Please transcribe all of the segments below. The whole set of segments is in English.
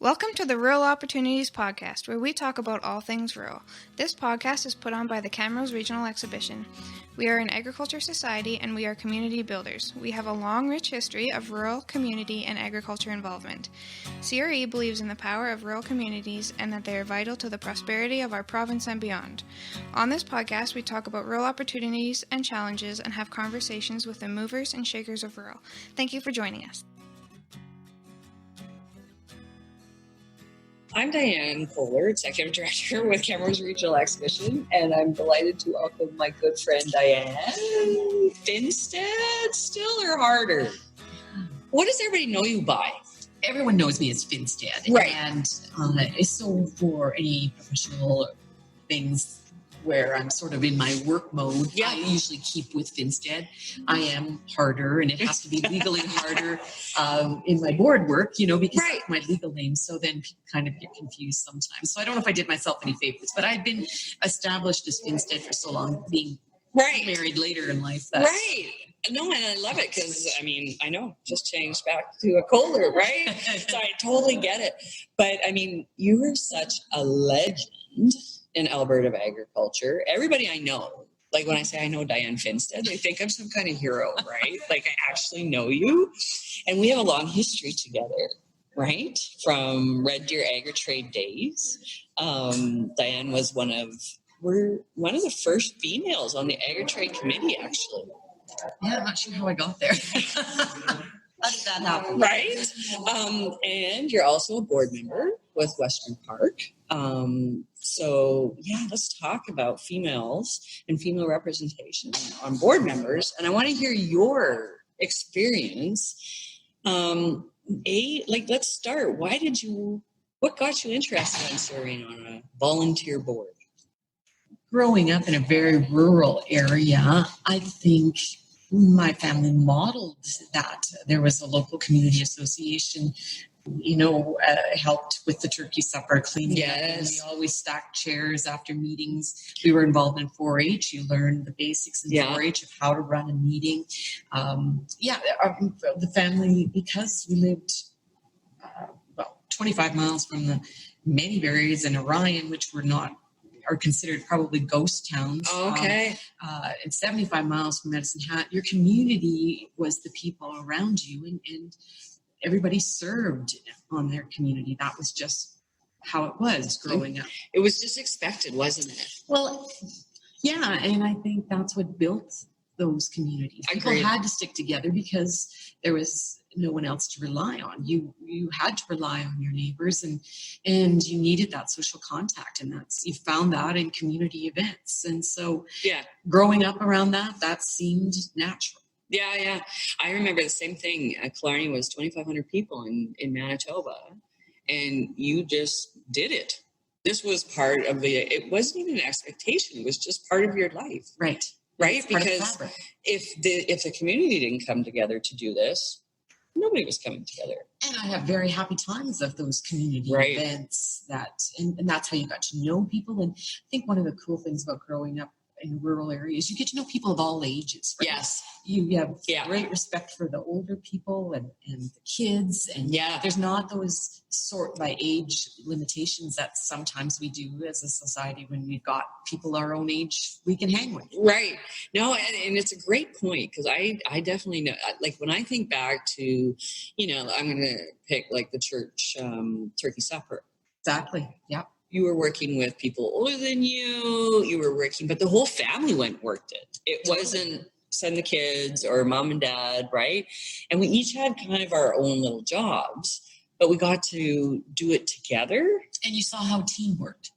Welcome to the Rural Opportunities podcast, where we talk about all things rural. This podcast is put on by the Camrose Regional Exhibition. We are an agriculture society and we are community builders. We have a long, rich history of rural, community, and agriculture involvement. CRE believes in the power of rural communities and that they are vital to the prosperity of our province and beyond. On this podcast, we talk about rural opportunities and challenges and have conversations with the movers and shakers of rural. Thank you for joining us. I'm Dianne Kohler, Executive Director with Camrose Regional Exhibition, and I'm delighted to welcome my good friend Dianne Finstad, still or harder? What does everybody know you by? Everyone knows me as Finstad. Right. And so for any professional things where I'm sort of in my work mode, I usually keep with Finstad. I am harder, and it has to be legally harder in my board work, because that's my legal name. So then people kind of get confused sometimes. So I don't know if I did myself any favors, but I've been established as Finstad for so long, being married later in life. Right. No, and I love it because, I know, just changed back to a Kohler, right? So I totally get it. But, you are such a legend in Alberta Agriculture. Everybody I know, like when I say I know Dianne Finstad, they think I'm some kind of hero, right? Like I actually know you. And we have a long history together, right? From Red Deer Agri-Trade days. Dianne was one of the first females on the Agri-Trade committee, actually. Yeah, I'm not sure how I got there. How did that happen? Right? And you're also a board member with Western Park. Let's talk about females and female representation on board members. And I want to hear your experience. Let's start. What got you interested in serving on a volunteer board? Growing up in a very rural area, I think my family modeled that. There was a local community association, helped with the turkey supper, cleaning up. And we always stacked chairs after meetings. We were involved in 4-H. You learn the basics in 4-H of how to run a meeting. The family, because we lived 25 miles from the many berries in Orion, which are considered probably ghost towns. Okay. And 75 miles from Medicine Hat, your community was the people around you, and everybody served on their community. That was just how it was growing up. It was just expected, wasn't it? Well, yeah, and I think that's what built those communities. People had to stick together because there was no one else to rely on. You had to rely on your neighbors, and you needed that social contact, and you found that in community events. And so growing up around that seemed natural. Yeah. I remember the same thing. Killarney was 2,500 people in Manitoba, and you just did it. This was part of it wasn't even an expectation. It was just part of your life. Right. Because if the community didn't come together to do this, nobody was coming together. And I have very happy times of those community events and that's how you got to know people. And I think one of the cool things about growing up in rural areas, you get to know people of all ages. Right? Yes. You have great respect for the older people and the kids. And there's not those sort by age limitations that sometimes we do as a society when we've got people our own age we can hang with. Right. No, and it's a great point because I definitely know, like when I think back to, I'm going to pick like the church turkey supper. Exactly. Yeah. You were working with people older than you, but the whole family went and worked it. It wasn't send the kids or mom and dad, right? And we each had kind of our own little jobs, but we got to do it together. And you saw how team worked.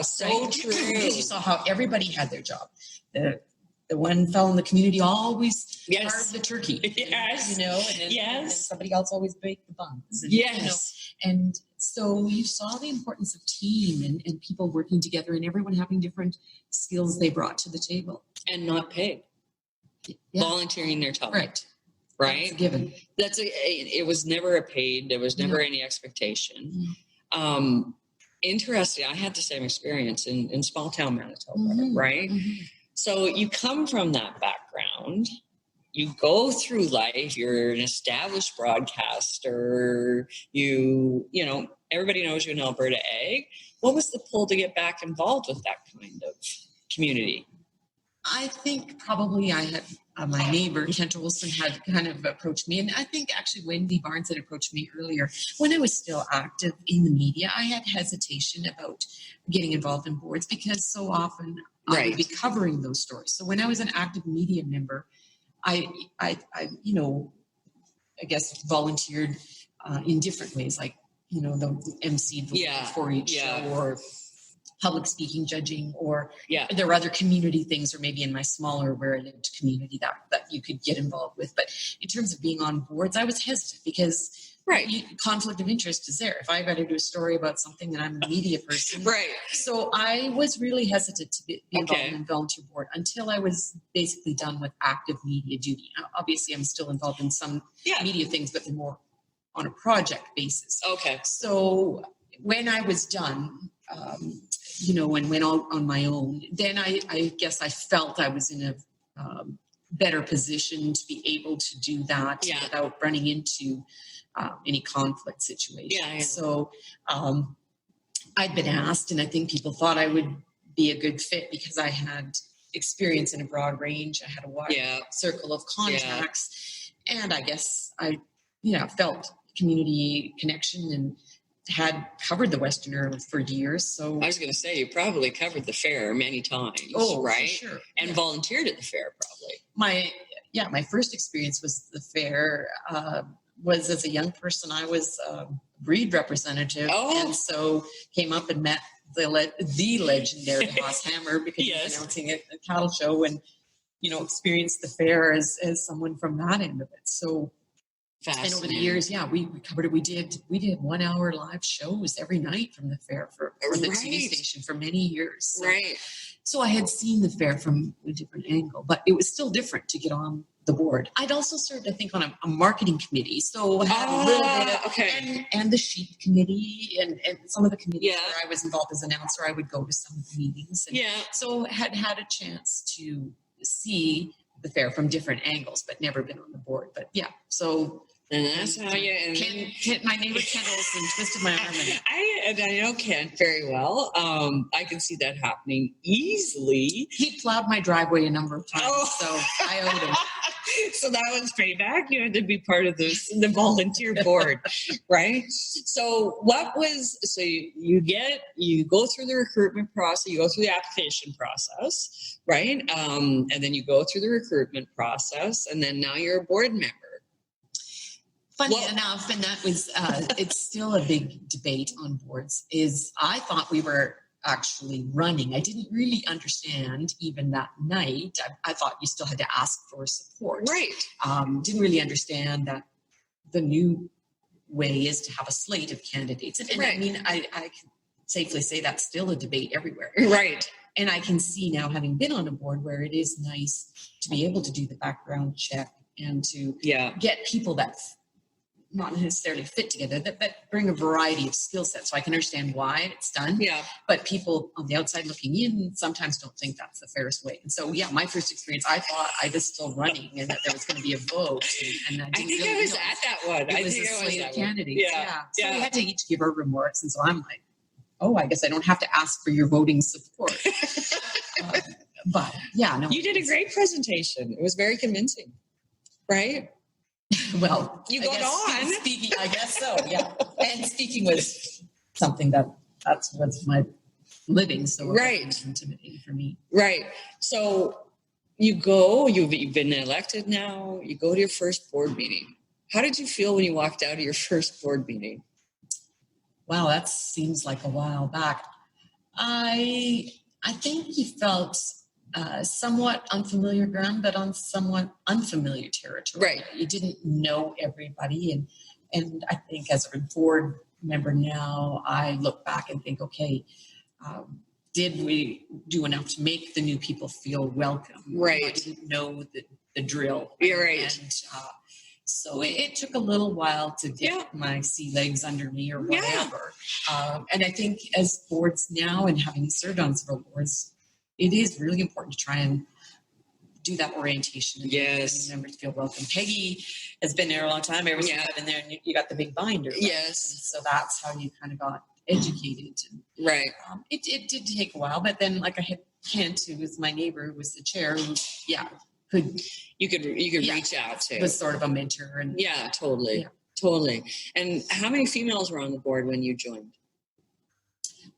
So true. Because you saw how everybody had their job. The one fellow in the community always carved the turkey. Yes. And then somebody else always baked the buns. And so you saw the importance of team and people working together and everyone having different skills they brought to the table. And not paid. Yeah. Volunteering their time. Right. That's a given. It was never a paid, there was never any expectation. Mm-hmm. Interesting. I had the same experience in small town Manitoba, right? Mm-hmm. So you come from that background. you go through life, you're an established broadcaster, everybody knows you in Alberta Ag. What was the pull to get back involved with that kind of community? I think probably I had my neighbor, Kent Olson, had kind of approached me. And I think actually Wendy Barnes had approached me earlier. When I was still active in the media, I had hesitation about getting involved in boards because so often I would be covering those stories. So when I was an active media member, I guess volunteered in different ways, like, the MC for each show, or public speaking, judging, or there were other community things, or maybe in my smaller where I lived community that you could get involved with. But in terms of being on boards, I was hesitant because conflict of interest is there. If I got to do a story about something and I'm a media person. So I was really hesitant to be involved in a volunteer board until I was basically done with active media duty. Now, obviously, I'm still involved in some media things, but they're more on a project basis. So when I was done, and went on my own, then I guess I felt I was in a better position to be able to do that without running into any conflict situation. So I'd been asked, and I think people thought I would be a good fit because I had experience in a broad range. I had a wide circle of contacts, and I guess I felt community connection and had covered the Westerner for years. So I was going to say, you probably covered the fair many times, right? For sure. And volunteered at the fair, probably. My first experience was the fair. Was as a young person, I was a breed representative, and so came up and met the legendary Haas Hammer because he was announcing a cattle show, and experienced the fair as someone from that end of it. So. And over the years, we covered it. We did 1 hour live shows every night from the fair for the TV station for many years. So I had seen the fair from a different angle, but it was still different to get on the board. I'd also served, I think, on a marketing committee. So I had a little bit of, and the sheep committee and some of the committees where I was involved as announcer, I would go to some of the meetings. And so had a chance to see the fair from different angles, but never been on the board. But so. And that's how you... my neighbor Kent Olson twisted my arm. I know Kent very well. I can see that happening easily. He plowed my driveway a number of times, so I owed him. So that was payback. You had to be part of the volunteer board, right? So you go through the recruitment process, you go through the application process, right? And then you go through the recruitment process, and then now you're a board member. Funny enough, and that was, it's still a big debate on boards, is I thought we were actually running. I didn't really understand even that night. I thought you still had to ask for support. Didn't really understand that the new way is to have a slate of candidates. And I mean, I can safely say that's still a debate everywhere. And I can see now, having been on a board, where it is nice to be able to do the background check and to get people that not necessarily fit together, that bring a variety of skill sets. So I can understand why it's done. But people on the outside looking in sometimes don't think that's the fairest way. And so, my first experience, I thought I was still running and that there was going to be a vote. And I didn't think I was at that one. It was a slate of candidates. So we had to each give our remarks. And so I'm like, I guess I don't have to ask for your voting support. You did a great presentation. It was very convincing, right? Well, you got on. Speaking, I guess so, And speaking was something that's what's my living, so it was intimidating for me. So you've been elected now, you go to your first board meeting. How did you feel when you walked out of your first board meeting? Wow, that seems like a while back. I think you felt somewhat unfamiliar ground, but on somewhat unfamiliar territory. You didn't know everybody. And I think as a board member now, I look back and think, did we do enough to make the new people feel welcome? I didn't know the drill. And so it took a little while to get my sea legs under me or whatever. And I think as boards now, and having served on several boards, it is really important to try and do that orientation. And Yes. members feel welcome. Peggy has been there a long time. Ever since I've been there, and you got the big binder. Right? Yes. And so that's how you kind of got educated. And, right. It did take a while, but then like I had Kent, who was my neighbor, who was the chair, who you could reach out to. Was sort of a mentor. And totally. And how many females were on the board when you joined?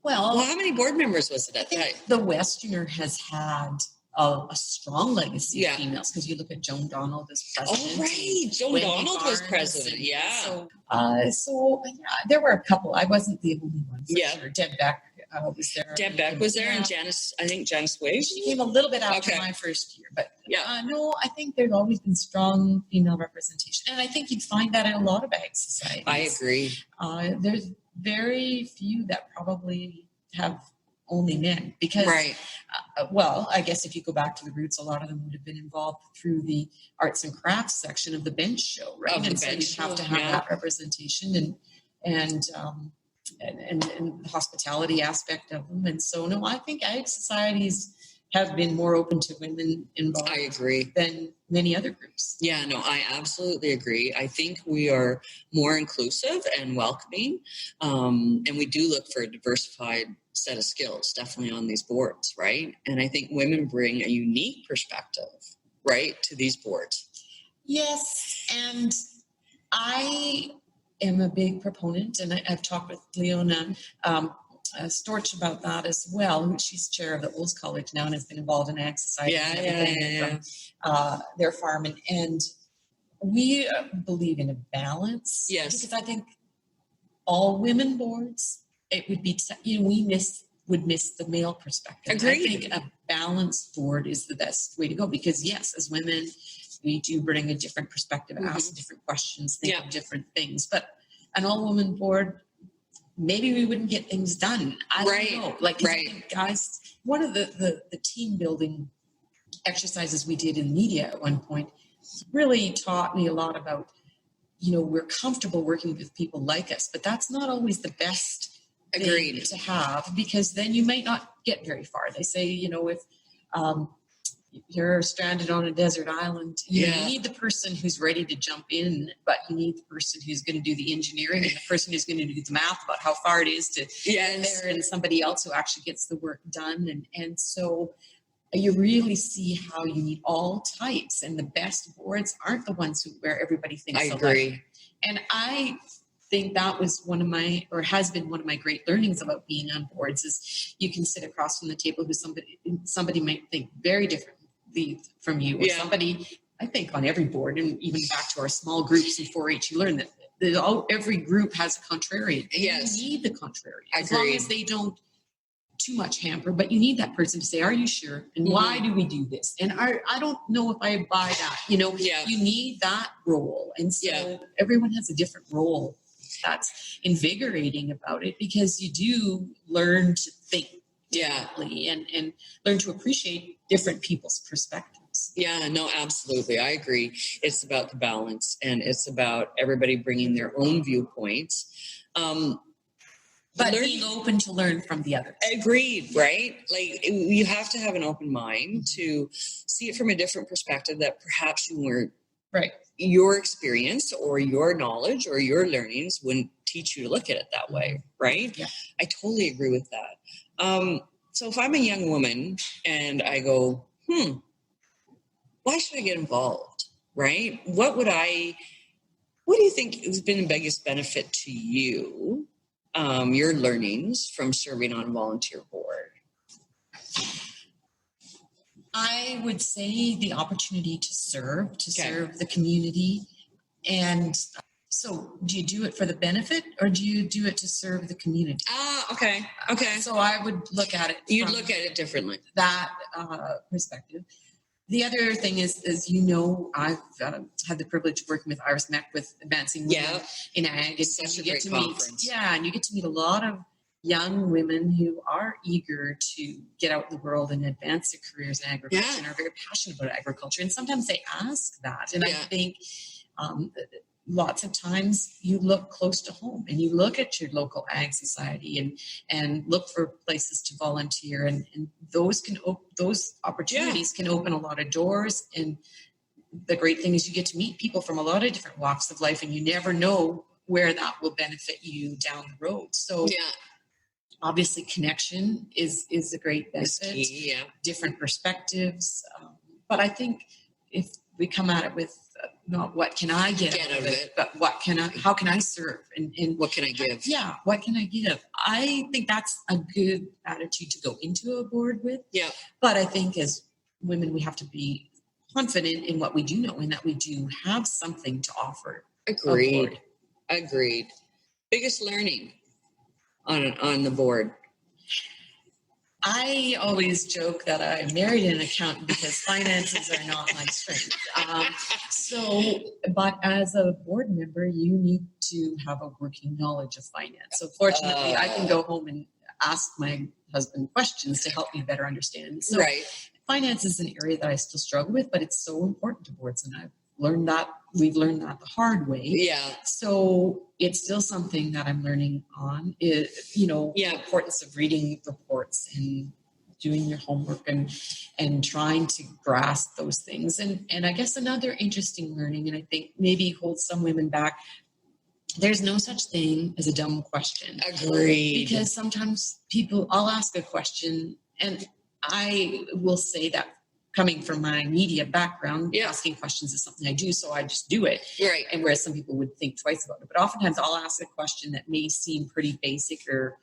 Well, how many board members was it at that? The Westerner has had a strong legacy of females, because you look at Joan Donald as president. Oh, right. Joan Donald was president. So there were a couple. I wasn't the only one. Sure. Deb Beck was there. Deb Beck was there, and Janice Wade. She came a little bit after my first year, but no, I think there's always been strong female representation, and I think you'd find that in a lot of ag societies. I agree. There's very few that probably have only men, because I guess if you go back to the roots, a lot of them would have been involved through the arts and crafts section of the bench show, right? And so you have to have that representation and the hospitality aspect of them. And so no, I think ag societies have been more open to women involved. I agree. Than many other groups. Yeah, no, I absolutely agree. I think we are more inclusive and welcoming, and we do look for a diversified set of skills, definitely on these boards, right? And I think women bring a unique perspective, right, to these boards. Yes, and I am a big proponent, and I've talked with Leona Storch about that as well. She's chair of the Olds College now and has been involved in ag society from their farm. And we believe in a balance. Yes. Because I think all women boards, it would be, we would miss the male perspective. Agreed. I think a balanced board is the best way to go, because yes, as women, we do bring a different perspective, ask different questions, think of different things. But an all-woman board, maybe we wouldn't get things done. I don't know. Like, guys, one of the team building exercises we did in media at one point really taught me a lot about, we're comfortable working with people like us, but that's not always the best thing to have, because then you might not get very far. They say, if you're stranded on a desert island, you need the person who's ready to jump in, but you need the person who's going to do the engineering and the person who's going to do the math about how far it is to get there, and somebody else who actually gets the work done. And so you really see how you need all types, and the best boards aren't the ones where everybody thinks alike. I agree. And I think that was has been one of my great learnings about being on boards, is you can sit across from the table with somebody might think very differently from you, or somebody, I think on every board, and even back to our small groups in 4-H, you learn that every group has a contrarian. Yes. You need the contrarian. As long as they don't too much hamper, but you need that person to say, are you sure? And why do we do this? And I don't know if I buy that. You need that role. And so everyone has a different role. That's invigorating about it, because you do learn to think differently and learn to appreciate different people's perspectives. Yeah, no, absolutely. I agree. It's about the balance, and it's about everybody bringing their own viewpoints. But being open to learn from the others. Agreed, right? Like, you have to have an open mind to see it from a different perspective that perhaps you weren't. Right. Your experience or your knowledge or your learnings wouldn't teach you to look at it that way, right? Yeah. I totally agree with that. So if I'm a young woman and I go, why should I get involved, right? What do you think has been the biggest benefit to you, your learnings from serving on a volunteer board? I would say the opportunity to serve the community. And so do you do it for the benefit, or do you do it to serve the community? Okay. So I would look at it. You'd look at it differently. That perspective. The other thing is I've had the privilege of working with Iris Meck with Advancing Women in Ag. It's such a great conference. And you get to meet a lot of young women who are eager to get out in the world and advance their careers in agriculture and are very passionate about agriculture. And sometimes they ask that. And I think Lots of times you look close to home and you look at your local ag society and look for places to volunteer, and those opportunities can open a lot of doors. And the great thing is you get to meet people from a lot of different walks of life, and you never know where that will benefit you down the road. So obviously connection is a great benefit. Key, different perspectives. But I think if we come at it with not what can I get out of it, but how can I serve, and what can I give? Yeah, what can I give? I think that's a good attitude to go into a board with. Yeah. But I think as women, we have to be confident in what we do know and that we do have something to offer. Agreed. Biggest learning on the board? I always joke that I married an accountant because finances are not my strength. But as a board member, you need to have a working knowledge of finance. So fortunately, I can go home and ask my husband questions to help me better understand. So finance is an area that I still struggle with, but it's so important to boards, and we've learned that the hard way. Yeah. So it's still something that I'm learning on. The importance of reading reports and doing your homework and trying to grasp those things. And I guess another interesting learning, and I think maybe holds some women back, there's no such thing as a dumb question. Agreed. Because sometimes I'll ask a question, and I will say that coming from my media background, asking questions is something I do, so I just do it. Right. And whereas some people would think twice about it. But oftentimes I'll ask a question that may seem pretty basic or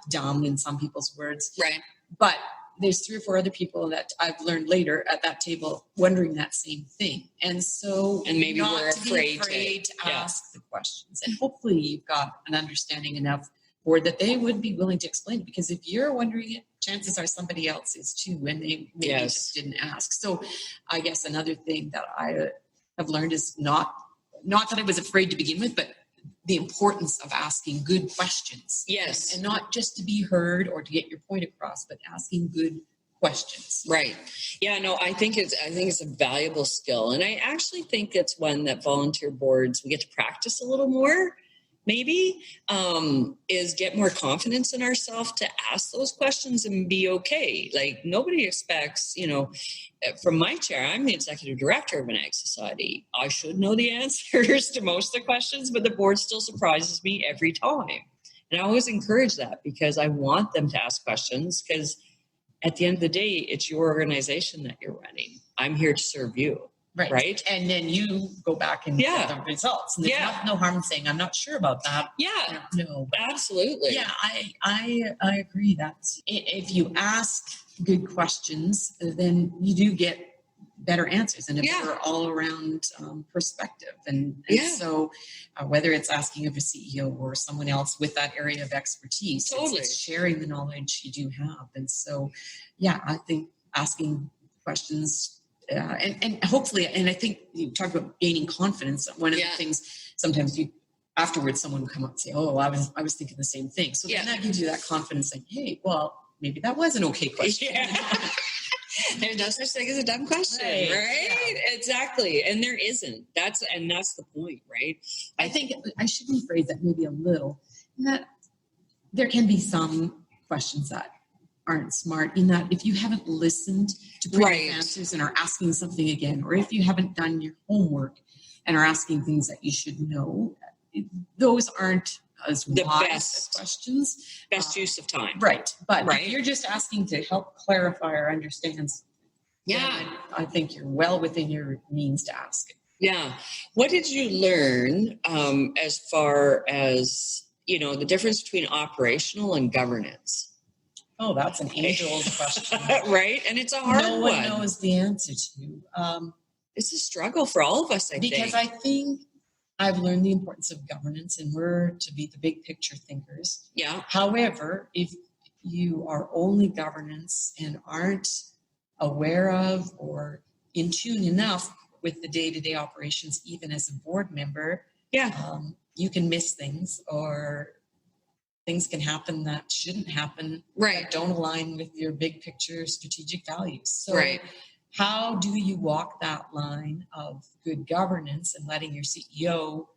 dumb in some people's words. Right. But there's 3 or 4 other people that I've learned later at that table wondering that same thing. And so maybe not we're to be afraid to ask the questions. And hopefully you've got an understanding enough or that they would be willing to explain it, because if you're wondering it, chances are somebody else is too, and they maybe just didn't ask. So I guess another thing that I have learned is not that I was afraid to begin with, but the importance of asking good questions. Yes. And not just to be heard or to get your point across, but asking good questions. Right. Yeah, no, I think it's a valuable skill. And I actually think it's one that volunteer boards, we get to practice a little more. Maybe is get more confidence in ourselves to ask those questions and be okay. Like nobody expects, from my chair, I'm the executive director of an ag society. I should know the answers to most of the questions, but the board still surprises me every time. And I always encourage that because I want them to ask questions, because at the end of the day, it's your organization that you're running. I'm here to serve you. Right. And then you go back and get the results. And there's no harm in saying, I'm not sure about that. Yeah. No. Absolutely. Yeah, I agree that if you ask good questions, then you do get better answers and a better all around perspective. And so whether it's asking of a CEO or someone else with that area of expertise, it's sharing the knowledge you do have. And so, I think asking questions and hopefully, and I think you talked about gaining confidence. One of the things sometimes afterwards someone will come up and say, "Oh, I was thinking the same thing." So then that gives you that confidence, like, "Hey, well, maybe that was an okay question." Yeah. There's no such thing as a dumb question, right? Yeah. Exactly, and there isn't. That's the point, right? I think I should rephrase that maybe a little. That there can be some questions that aren't smart, in that if you haven't listened to previous answers and are asking something again, or if you haven't done your homework and are asking things that you should know, those aren't as the wise best questions. Best use of time. Right. But if you're just asking to help clarify or understand, I think you're well within your means to ask it. Yeah. What did you learn as far as, the difference between operational and governance? Oh, that's an age-old question. Right? And it's a hard one. No one knows the answer to. It's a struggle for all of us, I think. Because I think I've learned the importance of governance, and we're to be the big picture thinkers. Yeah. However, if you are only governance and aren't aware of or in tune enough with the day-to-day operations, even as a board member, you can miss things, or things can happen that shouldn't happen, that don't align with your big picture strategic values. So how do you walk that line of good governance and letting your CEO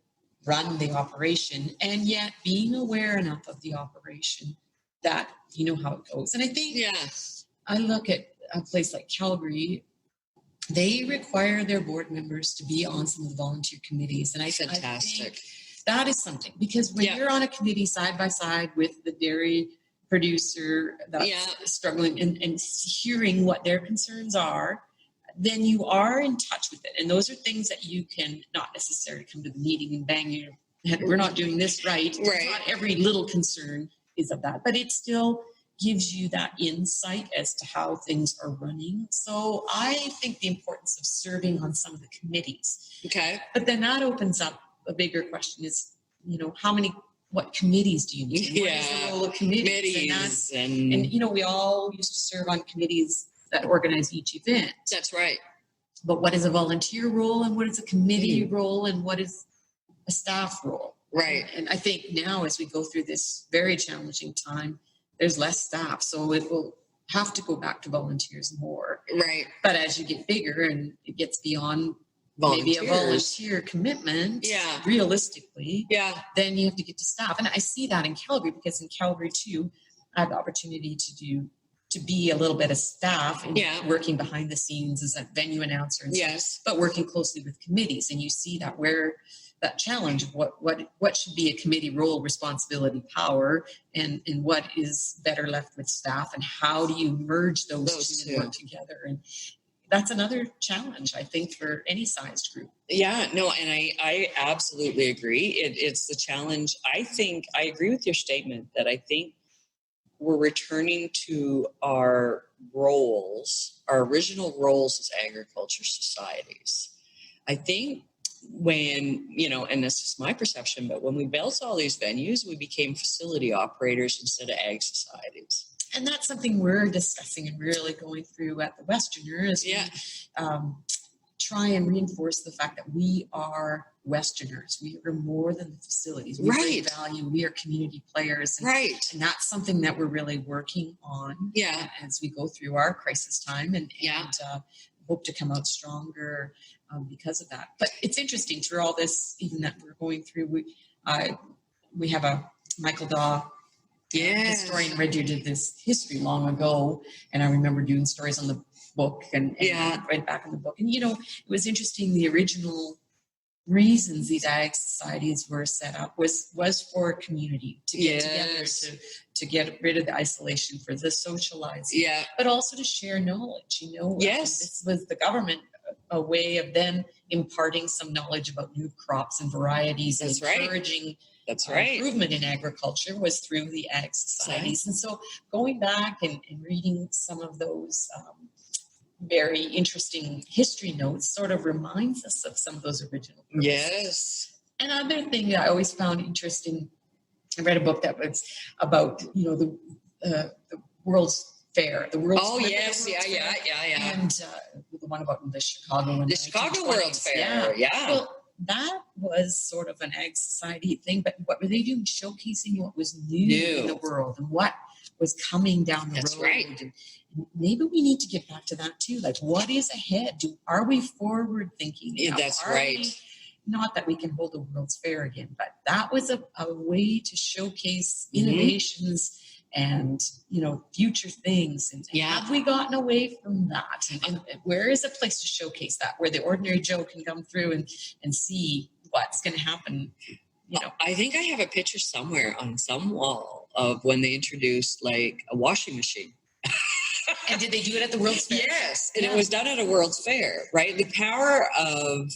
run the operation, and yet being aware enough of the operation that you know how it goes? And I think I look at a place like Calgary. They require their board members to be on some of the volunteer committees. And I think that is something, because when you're on a committee side by side with the dairy producer that's struggling and hearing what their concerns are, then you are in touch with it. And those are things that you can not necessarily come to the meeting and bang your head, we're not doing this right. Not every little concern is of that, but it still gives you that insight as to how things are running. So I think the importance of serving on some of the committees. Okay. But then that opens up a bigger question is, what committees do you need? What is the role of committees? And we all used to serve on committees that organize each event. That's right. But what is a volunteer role, and what is a committee role, and what is a staff role? Right. And I think now, as we go through this very challenging time, there's less staff, so it will have to go back to volunteers more. Right. But as you get bigger and it gets beyond maybe a volunteer commitment, realistically, then you have to get to staff. And I see that in Calgary, because in Calgary too, I have the opportunity to be a little bit of staff and working behind the scenes as a venue announcer and stuff, but working closely with committees. And you see that where that challenge of what should be a committee role, responsibility, power, and what is better left with staff, and how do you merge those two and work together? And that's another challenge, I think, for any sized group. Yeah, no, and I absolutely agree. It's the challenge. I think I agree with your statement that I think we're returning to our roles, our original roles as agriculture societies. I think when, and this is my perception, but when we built all these venues, we became facility operators instead of ag societies. And that's something we're discussing and really going through at the Westerner is we try and reinforce the fact that we are Westerners. We are more than the facilities. We bring value. We are community players. And, and that's something that we're really working on as we go through our crisis time and hope to come out stronger because of that. But it's interesting through all this, even that we're going through, we have a Michael Daw historian. Red Deer did this history long ago, and I remember doing stories on the book and read back in the book. And, it was interesting. The original reasons these ag societies were set up was for community, to get together, to get rid of the isolation, for the socializing, but also to share knowledge. This was the government, a way of them imparting some knowledge about new crops and varieties, and encouraging improvement in agriculture was through the ag societies. And so going back and reading some of those very interesting history notes sort of reminds us of some of those original purposes. Yes. Another thing that I always found interesting, I read a book that was about, the World's Fair. The World's Fair. Yeah. And the one about the Chicago one. The Chicago World's Fair, Well, that was sort of an ag society thing, but what were they doing? Showcasing what was new in the world and what was coming down the road. That's right. And maybe we need to get back to that too. Like, what is ahead? Are we forward thinking? That's right. Not that we can hold the World's Fair again, but that was a way to showcase innovations and, future things. And have we gotten away from that? And where is a place to showcase that, where the ordinary Joe can come through and see what's going to happen? I think I have a picture somewhere on some wall of when they introduced like a washing machine. And did they do it at the World's Fair? Yes, and it was done at a World's Fair, right? The power of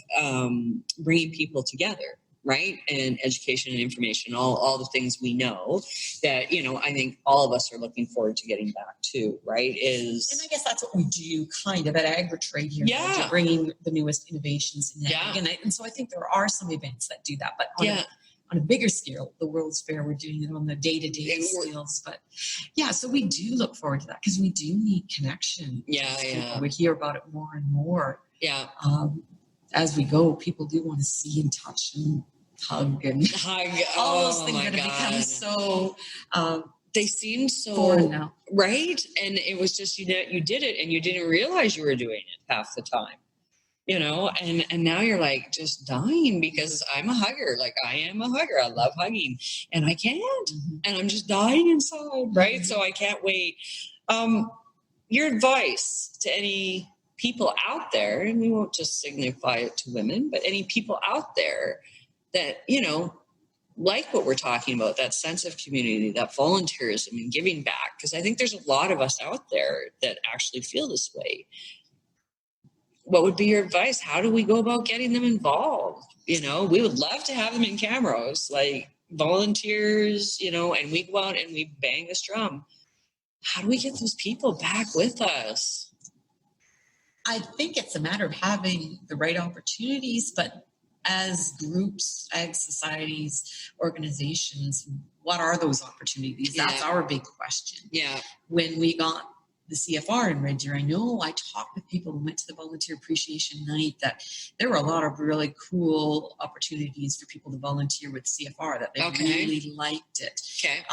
bringing people together, right? And education and information, all the things we know that, I think all of us are looking forward to getting back to, right? And I guess that's what we do kind of at AgriTrade here. Yeah. Bringing the newest innovations in ag. And so I think there are some events that do that, but on a bigger scale, the World's Fair, we're doing it on the day-to-day scales. But so we do look forward to that because we do need connection. We hear about it more and more. As we go, people do want to see and touch and hug and all those things that have become so They seemed so foreign now. Right. And it was just, you did it and you didn't realize you were doing it half the time, and now you're like just dying because I'm a hugger. Like I am a hugger. I love hugging and I can't, and I'm just dying inside. Right. So I can't wait. Your advice to any people out there, and we won't just signify it to women, but any people out there that, like what we're talking about, that sense of community, that volunteerism and giving back, because I think there's a lot of us out there that actually feel this way. What would be your advice? How do we go about getting them involved? We would love to have them in Camrose, like volunteers, and we go out and we bang this drum. How do we get those people back with us? I think it's a matter of having the right opportunities, but as groups, ag societies, organizations, what are those opportunities? That's our big question. Yeah. When we got the CFR in Red Deer, I know I talked with people who went to the volunteer appreciation night that there were a lot of really cool opportunities for people to volunteer with CFR, that they really liked it. Okay.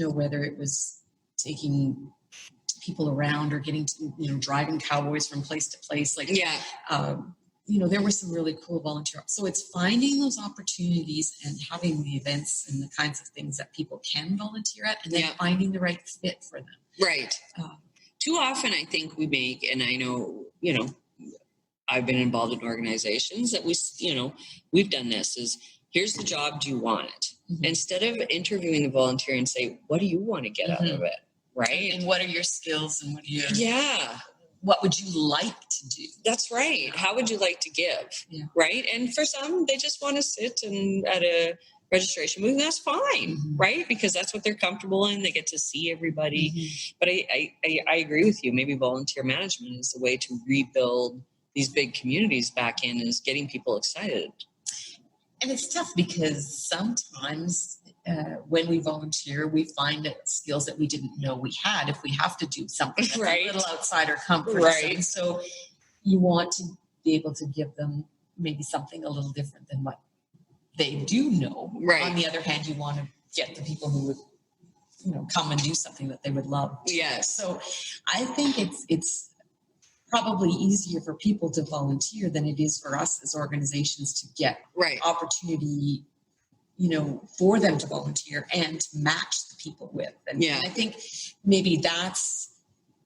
Whether it was taking people around or getting to, driving cowboys from place to place. There were some really cool volunteer. So it's finding those opportunities and having the events and the kinds of things that people can volunteer at, and then finding the right fit for them. Right. Too often I think we make, and I know, I've been involved in organizations that we've done this, is here's the job, do you want it? Mm-hmm. Instead of interviewing the volunteer and say, what do you want to get out of it? Right. And what are your skills and what are your... Yeah. What would you like to do? That's right. How would you like to give? Yeah. Right. And for some, they just want to sit and at a registration booth. That's fine. Right. Because that's what they're comfortable in. They get to see everybody. But I agree with you. Maybe volunteer management is the way to rebuild these big communities back in, is getting people excited. And it's tough because sometimes when we volunteer, we find skills that we didn't know we had if we have to do something that's a little outside our comfort zone. So you want to be able to give them maybe something a little different than what they do know. Right. On the other hand, you want to get the people who would, come and do something that they would love. Yes. So I think it's probably easier for people to volunteer than it is for us as organizations to get opportunity, for them to volunteer and to match the people with. And I think maybe that's,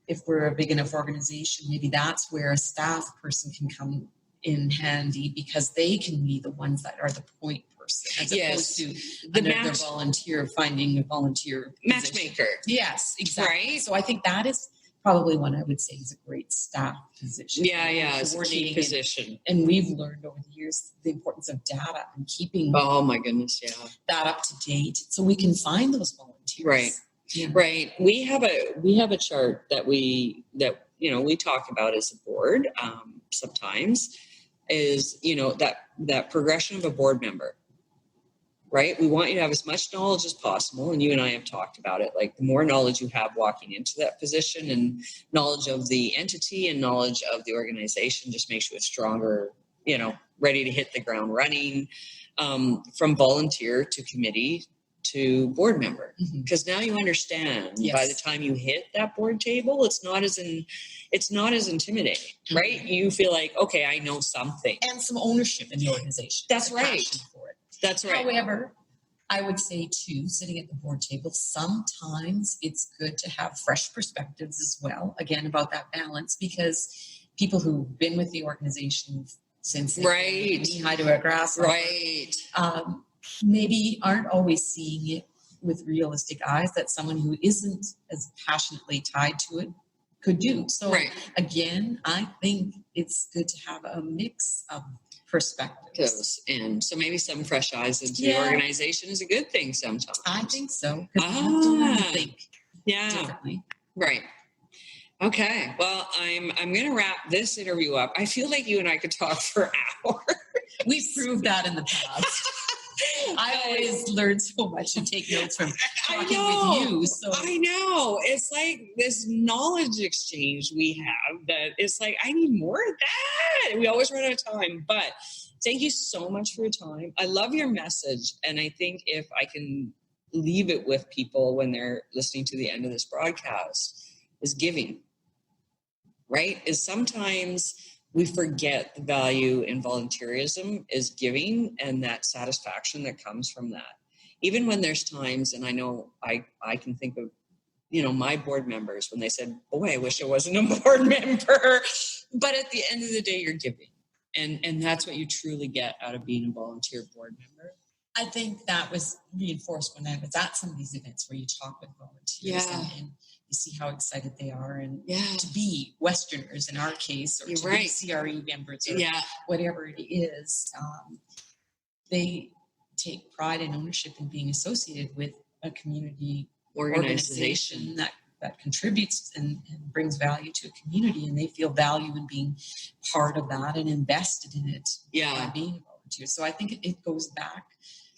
if we're a big enough organization, maybe that's where a staff person can come in handy, because they can be the ones that are the point person, as opposed to another volunteer finding a volunteer matchmaker. Yes, exactly. Right. So I think that is probably one I would say is a great staff position. Yeah, it's a key position. And we've learned over the years the importance of data and keeping oh my goodness, that up to date, so we can find those volunteers. Right. Yeah. Right. We have a chart that we talk about as a board sometimes, is that progression of a board member. Right. We want you to have as much knowledge as possible. And you and I have talked about it. Like, the more knowledge you have walking into that position, and knowledge of the entity and knowledge of the organization, just makes you a stronger, ready to hit the ground running, from volunteer to committee to board member. Because now you understand by the time you hit that board table, it's not as intimidating, right? You feel like, okay, I know something. And some ownership in the organization. That's right. For it. That's right. However, I would say too, sitting at the board table, sometimes it's good to have fresh perspectives as well. Again, about that balance, because people who've been with the organization since knee-high to a grasshopper, maybe aren't always seeing it with realistic eyes that someone who isn't as passionately tied to it could do. So again, I think it's good to have a mix of perspectives. And so maybe some fresh eyes into the organization is a good thing sometimes. I think so. Because you have to learn to think differently. Right. Okay. Well, I'm going to wrap this interview up. I feel like you and I could talk for hours. We've proved that in the past. I always learn so much and take notes from talking with you. So I know. It's like this knowledge exchange we have that it's like, I need more of that. We always run out of time. But thank you so much for your time. I love your message. And I think if I can leave it with people when they're listening to the end of this broadcast is giving, right? Is sometimes we forget the value in volunteerism is giving and that satisfaction that comes from that. Even when there's times, and I know I can think of, my board members when they said, boy, I wish I wasn't a board member. But at the end of the day, you're giving. And that's what you truly get out of being a volunteer board member. I think that was reinforced when I was at some of these events where you talk with volunteers and you see how excited they are. And to be Westerners in our case, or to be CRE members or whatever it is, they take pride and ownership in being associated with a community organization that contributes and brings value to a community, and they feel value in being part of that and invested in it by being a volunteer. So I think it goes back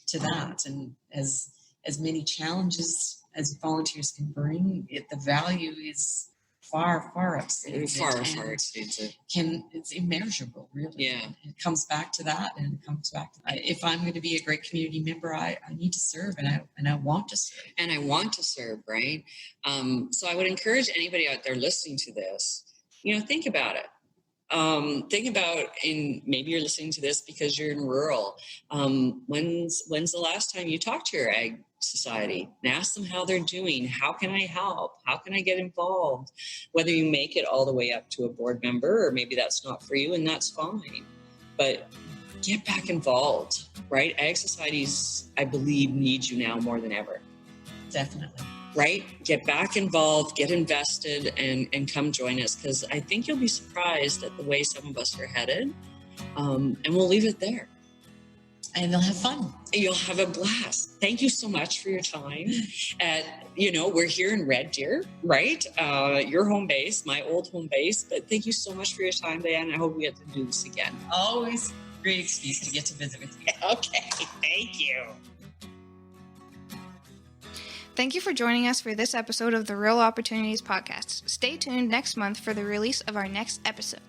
to that, and as many challenges as volunteers can bring, the value is far exceeds it. It's immeasurable, really. Yeah. And it comes back to that, and it comes back to that. If I'm going to be a great community member, I need to serve, and I want to serve. And I want to serve, right? So I would encourage anybody out there listening to this, think about it. Think about, maybe you're listening to this because you're in rural. When's the last time you talked to your ag society and ask them how they're doing? How can I help? How can I get involved? Whether you make it all the way up to a board member, or maybe that's not for you, and that's fine. But get back involved, right? Ag societies, I believe, need you now more than ever. Definitely. Right? Get back involved, get invested, and come join us, because I think you'll be surprised at the way some of us are headed. And we'll leave it there. And they'll have fun. You'll have a blast. Thank you so much for your time. We're here in Red Deer, right? Your home base, my old home base. But thank you so much for your time, Dianne. I hope we get to do this again. Always a great excuse to get to visit with you. Okay, thank you. Thank you for joining us for this episode of the Real Opportunities podcast. Stay tuned next month for the release of our next episode.